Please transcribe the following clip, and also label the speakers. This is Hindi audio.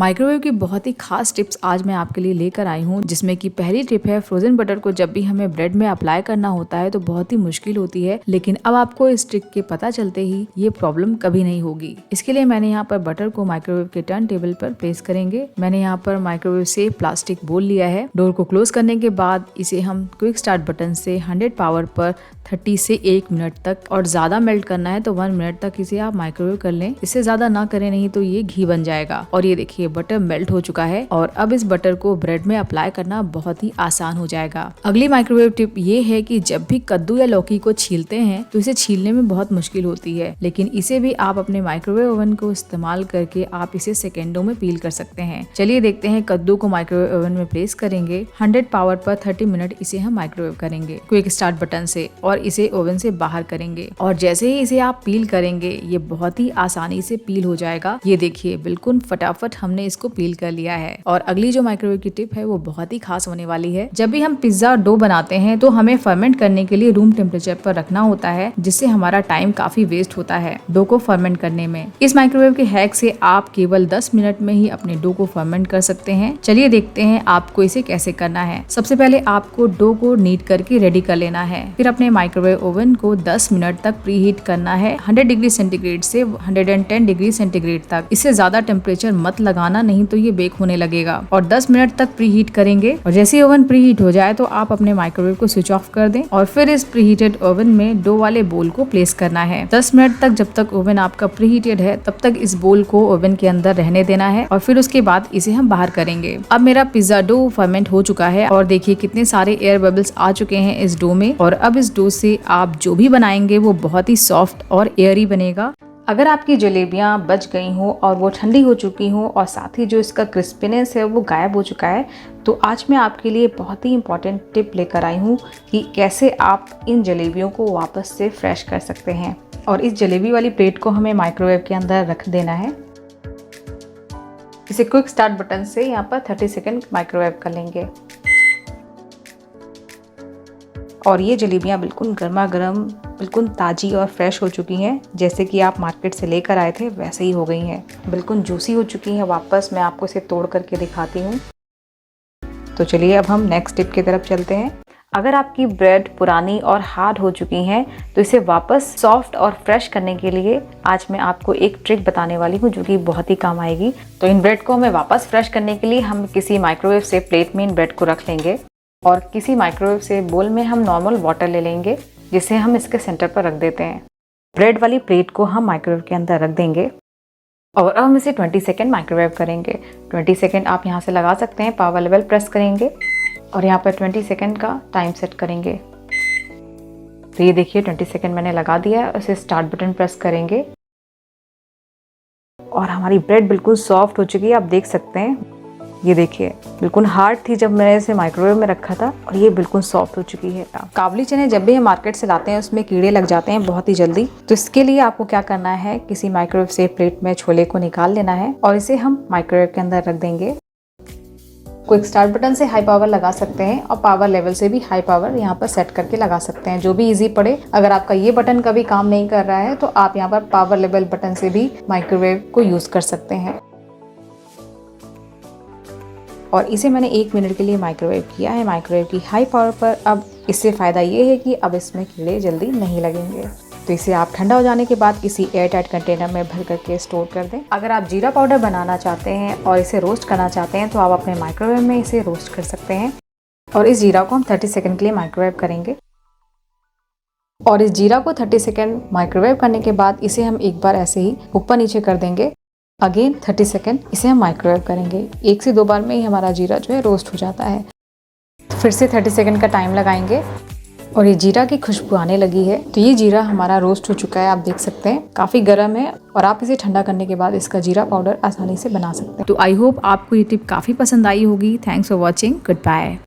Speaker 1: माइक्रोवेव की बहुत ही खास टिप्स आज मैं आपके लिए लेकर आई हूँ, जिसमें कि पहली टिप है फ्रोजन बटर को जब भी हमें ब्रेड में अप्लाई करना होता है तो बहुत ही मुश्किल होती है, लेकिन अब आपको इस ट्रिक के पता चलते ही ये प्रॉब्लम कभी नहीं होगी। इसके लिए मैंने यहाँ पर बटर को माइक्रोवेव के टर्न टेबल पर प्लेस करेंगे। मैंने यहाँ पर माइक्रोवेव से प्लास्टिक बोल लिया है। डोर को क्लोज करने के बाद इसे हम क्विक स्टार्ट बटन से 100 पावर पर 30 से 1 मिनट तक, और ज्यादा मेल्ट करना है तो 1 मिनट तक इसे आप माइक्रोवेव कर लें। इससे ज्यादा ना करें, नहीं तो ये घी बन जाएगा। और ये देखिए बटर मेल्ट हो चुका है और अब इस बटर को ब्रेड में अप्लाई करना बहुत ही आसान हो जाएगा। अगली माइक्रोवेव टिप ये है कि जब भी कद्दू या लौकी को छीलते हैं तो इसे छीलने में बहुत मुश्किल होती है, लेकिन इसे भी आप अपने माइक्रोवेव ओवन को इस्तेमाल करके आप इसे सेकेंडों में पील कर सकते हैं। चलिए देखते हैं। कद्दू को माइक्रोवेव ओवन में प्लेस करेंगे। 100 पावर पर 30 मिनट इसे हम माइक्रोवेव करेंगे क्विक स्टार्ट बटन से, और इसे ओवन से बाहर करेंगे। और जैसे ही इसे आप पील करेंगे ये बहुत ही आसानी से पील हो जाएगा। ये देखिए बिल्कुल फटाफट हमने इसको पील कर लिया है। और अगली जो माइक्रोवेव की टिप है वो बहुत ही खास होने वाली है। जब भी हम पिज्जा डो बनाते हैं तो हमें फर्मेंट करने के लिए रूम टेम्परेचर पर रखना होता है, जिससे हमारा टाइम काफी वेस्ट होता है डो को फर्मेंट करने में। इस माइक्रोवेव के हैक से आप केवल 10 मिनट में ही अपने डो को फर्मेंट कर सकते हैं। चलिए देखते हैं आपको इसे कैसे करना है। सबसे पहले आपको डो को नीट करके रेडी कर लेना है। फिर अपने माइक्रोवेव ओवन को 10 मिनट तक प्री हीट करना है 100 डिग्री सेंटीग्रेड से 110 डिग्री सेंटीग्रेड तक। इससे ज्यादा टेम्परेचर मत लगाना, नहीं तो ये बेक होने लगेगा। और 10 मिनट तक प्री हीट करेंगे। और जैसे ही ओवन प्री हीट हो जाए तो आप अपने माइक्रोवेव को स्विच ऑफ कर दें और फिर इस प्री हीटेड ओवन में डो वाले बोल को प्लेस करना है। 10 मिनट तक जब तक ओवन आपका प्री हीटेड है तब तक इस बोल को ओवन के अंदर रहने देना है, और फिर उसके बाद इसे हम बाहर करेंगे। अब मेरा पिज्जा डो फर्मेंट हो चुका है और देखिए कितने सारे एयर बबल्स आ चुके हैं इस डो में। और अब इस डो से आप जो भी बनाएंगे वो बहुत ही सॉफ्ट और एयरी बनेगा। अगर आपकी जलेबियां बच गई हो और वो ठंडी हो चुकी हो और साथ ही जो इसका क्रिस्पीनेस है वो गायब हो चुका है, तो आज मैं आपके लिए बहुत ही इम्पॉर्टेंट टिप लेकर आई हूँ कि कैसे आप इन जलेबियों को वापस से फ्रेश कर सकते हैं। और इस जलेबी वाली प्लेट को हमें माइक्रोवेव के अंदर रख देना है। इसे क्विक स्टार्ट बटन से यहाँ पर 30 सेकेंड माइक्रोवेव कर लेंगे। और ये जलेबियाँ बिल्कुल गर्मा गर्म, बिल्कुल ताज़ी और फ्रेश हो चुकी हैं। जैसे कि आप मार्केट से लेकर आए थे वैसे ही हो गई हैं, बिल्कुल जूसी हो चुकी हैं। वापस मैं आपको इसे तोड़ करके दिखाती हूँ। तो चलिए अब हम नेक्स्ट टिप की तरफ चलते हैं। अगर आपकी ब्रेड पुरानी और हार्ड हो चुकी हैं तो इसे वापस सॉफ्ट और फ्रेश करने के लिए आज मैं आपको एक ट्रिक बताने वाली हूँ जो कि बहुत ही काम आएगी। तो इन ब्रेड को हमें वापस फ्रेश करने के लिए हम किसी माइक्रोवेव से प्लेट में इन ब्रेड को रख लेंगे, और किसी माइक्रोवेव से बोल में हम नॉर्मल वाटर ले लेंगे, जिसे हम इसके सेंटर पर रख देते हैं। ब्रेड वाली प्लेट को हम माइक्रोवेव के अंदर रख देंगे और अब हम इसे 20 सेकेंड माइक्रोवेव करेंगे। 20 सेकेंड आप यहाँ से लगा सकते हैं। पावर लेवल प्रेस करेंगे और यहाँ पर 20 सेकेंड का टाइम सेट करेंगे। तो ये देखिए 20 सेकेंड मैंने लगा दिया है। इसे स्टार्ट बटन प्रेस करेंगे और हमारी ब्रेड बिल्कुल सॉफ्ट हो चुकी है। आप देख सकते हैं, ये देखिए बिल्कुल हार्ड थी जब मैंने इसे माइक्रोवेव में रखा था, और ये बिल्कुल सॉफ्ट हो चुकी है। काबुली चने जब भी हम मार्केट से लाते हैं उसमें कीड़े लग जाते हैं बहुत ही जल्दी। तो इसके लिए आपको क्या करना है, किसी माइक्रोवेव से प्लेट में छोले को निकाल लेना है और इसे हम माइक्रोवेव के अंदर रख देंगे। क्विक स्टार्ट बटन से हाई पावर लगा सकते हैं और पावर लेवल से भी हाई पावर यहाँ पर सेट करके लगा सकते हैं, जो भी इजी पड़े। अगर आपका ये बटन कभी काम नहीं कर रहा है तो आप यहाँ पर पावर लेवल बटन से भी माइक्रोवेव को यूज कर सकते हैं। और इसे मैंने 1 मिनट के लिए माइक्रोवेव किया है माइक्रोवेव की हाई पावर पर। अब इससे फ़ायदा ये है कि अब इसमें कीड़े जल्दी नहीं लगेंगे। तो इसे आप ठंडा हो जाने के बाद किसी एयर टाइट कंटेनर में भर करके स्टोर कर दें। अगर आप जीरा पाउडर बनाना चाहते हैं और इसे रोस्ट करना चाहते हैं तो आप अपने माइक्रोवेव में इसे रोस्ट कर सकते हैं। और इस जीरा को हम 30 सेकेंड के लिए माइक्रोवेव करेंगे। और इस जीरा को 30 सेकेंड माइक्रोवेव करने के बाद इसे हम एक बार ऐसे ही ऊपर नीचे कर देंगे। अगेन 30 सेकेंड इसे हम माइक्रोवेव करेंगे। 1 से 2 बार में ही हमारा जीरा जो है रोस्ट हो जाता है। फिर से 30 सेकेंड का टाइम लगाएंगे और ये जीरा की खुशबू आने लगी है। तो ये जीरा हमारा रोस्ट हो चुका है। आप देख सकते हैं काफ़ी गर्म है, और आप इसे ठंडा करने के बाद इसका जीरा पाउडर आसानी से बना सकते हैं। तो आई होप आपको ये टिप काफ़ी पसंद आई होगी। Thanks for watching. Good bye.